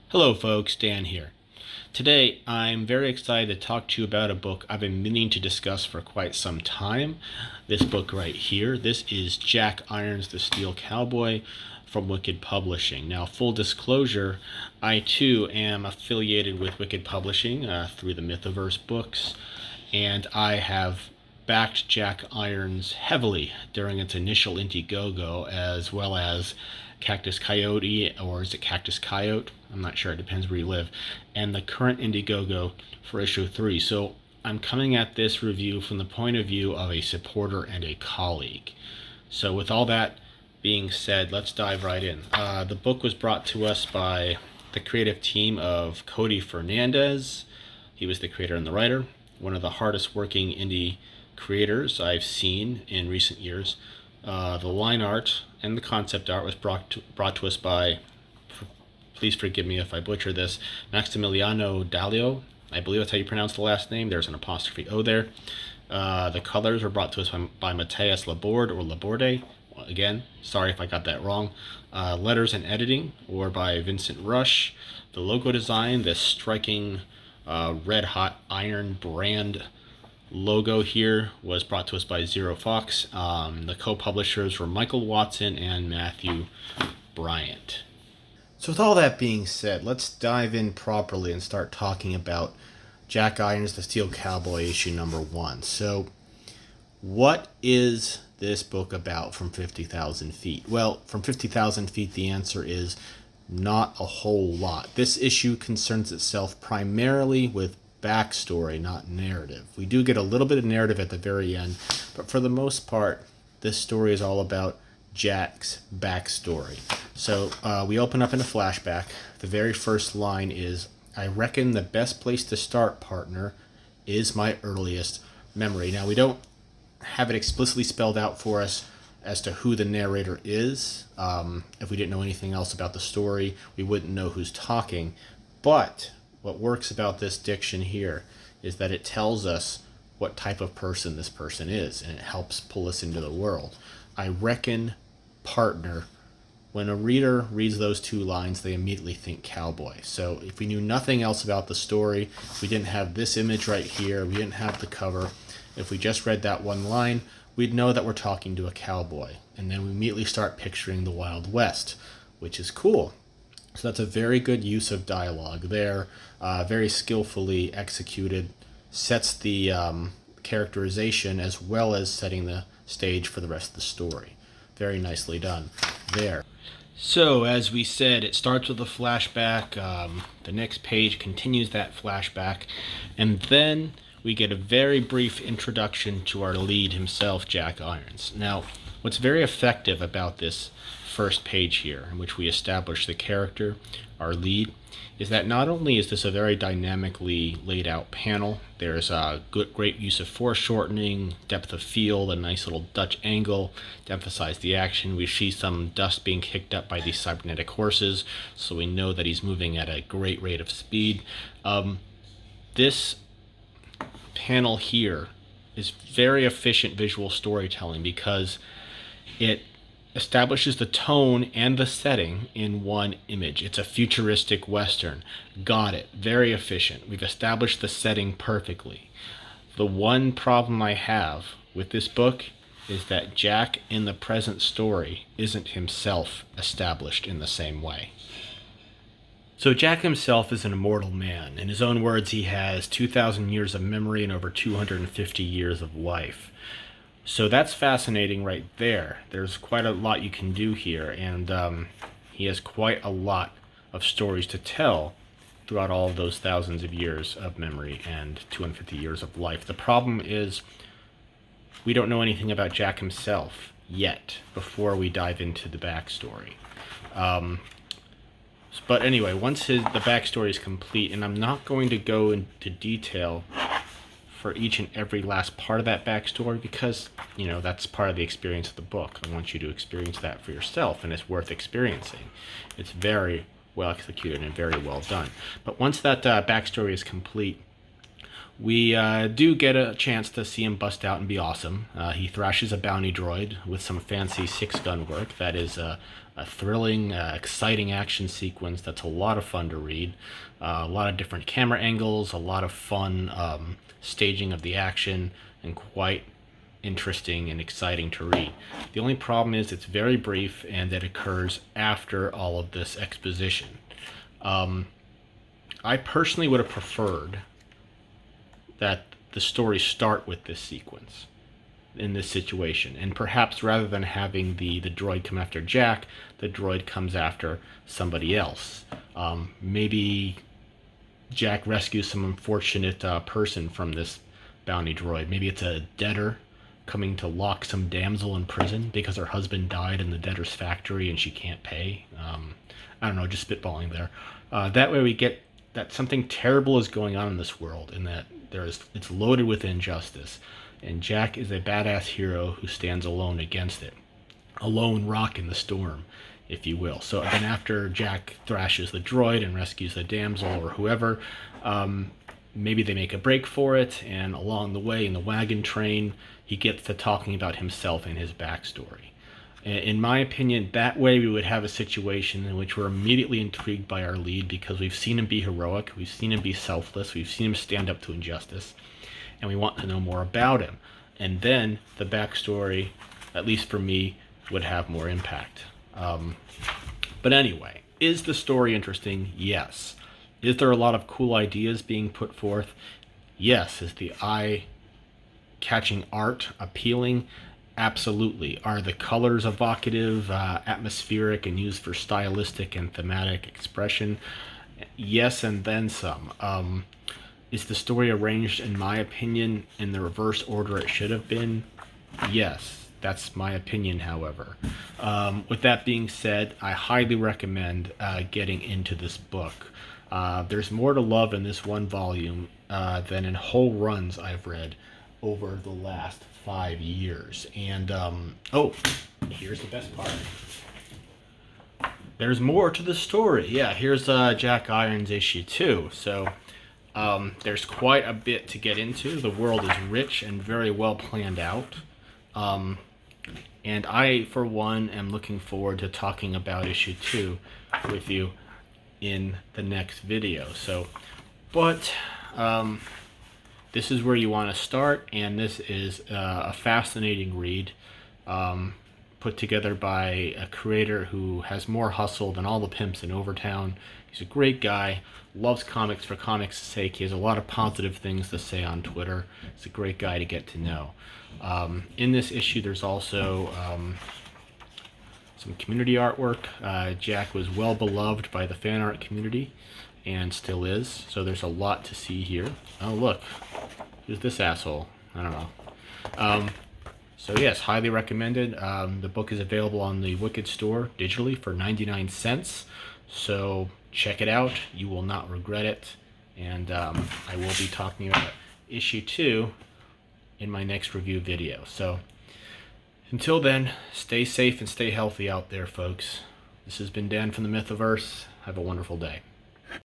Hello folks, Dan here. Today I'm very excited to talk to you about a book I've been meaning to discuss for quite some time. This book right here. This is Jack Irons' The Steel Cowboy from Wicked Publishing. Now, full disclosure, I too am affiliated with Wicked Publishing through the Mythoverse books, and I have backed Jack Irons heavily during its initial Indiegogo, as well as Cactus Coyote, or is it Cactus Coyote? I'm not sure, it depends where you live, and the current Indiegogo for issue 3. So I'm coming at this review from the point of view of a supporter and a colleague. So with all that being said, let's dive right in. The book was brought to us by the creative team of Cody Fernandez. He was the creator and the writer, one of the hardest working indie creators I've seen in recent years. The line art and the concept art was brought to us by, please forgive me if I butcher this, Maximiliano Dall'o. I believe that's how you pronounce the last name. There's an apostrophe O there. The colors were brought to us by Matias Laborde or Laborde. Again, sorry if I got that wrong. Letters and editing were by Vincent Rush. The logo design, this striking red hot iron brand logo here, was brought to us by Fawkes. The co-publishers were Michael Watson and Matthew Bryant. So with all that being said, let's dive in properly and start talking about Jack Irons' The Steel Cowboy issue number 1. So what is this book about from 50,000 feet? Well, from 50,000 feet, the answer is not a whole lot. This issue concerns itself primarily with backstory, not narrative. We do get a little bit of narrative at the very end, but for the most part, this story is all about Jack's backstory. So we open up in a flashback. The very first line is, "I reckon the best place to start, partner, is my earliest memory." Now, we don't have it explicitly spelled out for us as to who the narrator is. If we didn't know anything else about the story, we wouldn't know who's talking. But what works about this diction here is that it tells us what type of person this person is, and it helps pull us into the world. I reckon, partner. When a reader reads those two lines, they immediately think cowboy. So if we knew nothing else about the story, if we didn't have this image right here, we didn't have the cover, if we just read that one line, we'd know that we're talking to a cowboy. And then we immediately start picturing the Wild West, which is cool. So that's a very good use of dialogue there, very skillfully executed, sets the characterization as well as setting the stage for the rest of the story. Very nicely done there. So, as we said, it starts with a flashback. The next page continues that flashback, and then we get a very brief introduction to our lead himself, Jack Irons. Now, what's very effective about this first page here, in which we establish the character, our lead, is that not only is this a very dynamically laid out panel, there's a great use of foreshortening, depth of field, a nice little Dutch angle to emphasize the action. We see some dust being kicked up by these cybernetic horses, so we know that he's moving at a great rate of speed. This panel here is very efficient visual storytelling because it establishes the tone and the setting in one image. It's a futuristic Western. Got it. Very efficient. We've established the setting perfectly. The one problem I have with this book is that Jack in the present story isn't himself established in the same way. So Jack himself is an immortal man. In his own words, he has 2,000 years of memory and over 250 years of life. So that's fascinating right there. There's quite a lot you can do here, and he has quite a lot of stories to tell throughout all of those thousands of years of memory and 250 years of life. The problem is we don't know anything about Jack himself yet before we dive into the backstory. But anyway, once the backstory is complete, and I'm not going to go into detail for each and every last part of that backstory because, you know, that's part of the experience of the book. I want you to experience that for yourself, and it's worth experiencing. It's very well executed and very well done. But once that backstory is complete, We do get a chance to see him bust out and be awesome. He thrashes a bounty droid with some fancy six-gun work. That is a thrilling, exciting action sequence that's a lot of fun to read. A lot of different camera angles, a lot of fun staging of the action, and quite interesting and exciting to read. The only problem is it's very brief and it occurs after all of this exposition. I personally would have preferred that the story start with this sequence in this situation, and perhaps rather than having the droid come after Jack, the droid comes after somebody else. Maybe Jack rescues some unfortunate person from this bounty droid. Maybe it's a debtor coming to lock some damsel in prison because her husband died in the debtor's factory and she can't pay. I don't know, just spitballing there. That way we get that something terrible is going on in this world, and that it's loaded with injustice, and Jack is a badass hero who stands alone against it. A lone rock in the storm, if you will. So then after Jack thrashes the droid and rescues the damsel or whoever, maybe they make a break for it, and along the way in the wagon train, he gets to talking about himself and his backstory. In my opinion, that way we would have a situation in which we're immediately intrigued by our lead because we've seen him be heroic, we've seen him be selfless, we've seen him stand up to injustice, and we want to know more about him. And then the backstory, at least for me, would have more impact. But anyway, is the story interesting? Yes. Is there a lot of cool ideas being put forth? Yes. Is the eye-catching art appealing? Absolutely. Are the colors evocative, atmospheric, and used for stylistic and thematic expression? Yes, and then some. Is the story arranged, in my opinion, in the reverse order it should have been? Yes, that's my opinion, however. With that being said, I highly recommend getting into this book. There's more to love in this one volume than in whole runs I've read over the last 5 years. And here's the best part. There's more to the story. Yeah, here's Jack Irons issue 2. So there's quite a bit to get into. The world is rich and very well planned out. And I, for one, am looking forward to talking about issue 2 with you in the next video. So, but this is where you want to start, and this is a fascinating read put together by a creator who has more hustle than all the pimps in Overtown. He's a great guy, loves comics for comics' sake. He has a lot of positive things to say on Twitter. He's a great guy to get to know. In this issue, there's also some community artwork. Jack was well beloved by the fan art community, and still is, so there's a lot to see here. Oh, look, who's this asshole? I don't know. So yes, highly recommended. The book is available on the Wicked store digitally for 99 cents, so check it out. You will not regret it, and I will be talking about issue 2 in my next review video. So until then, stay safe and stay healthy out there, folks. This has been Dan from the Mythoverse. Have a wonderful day.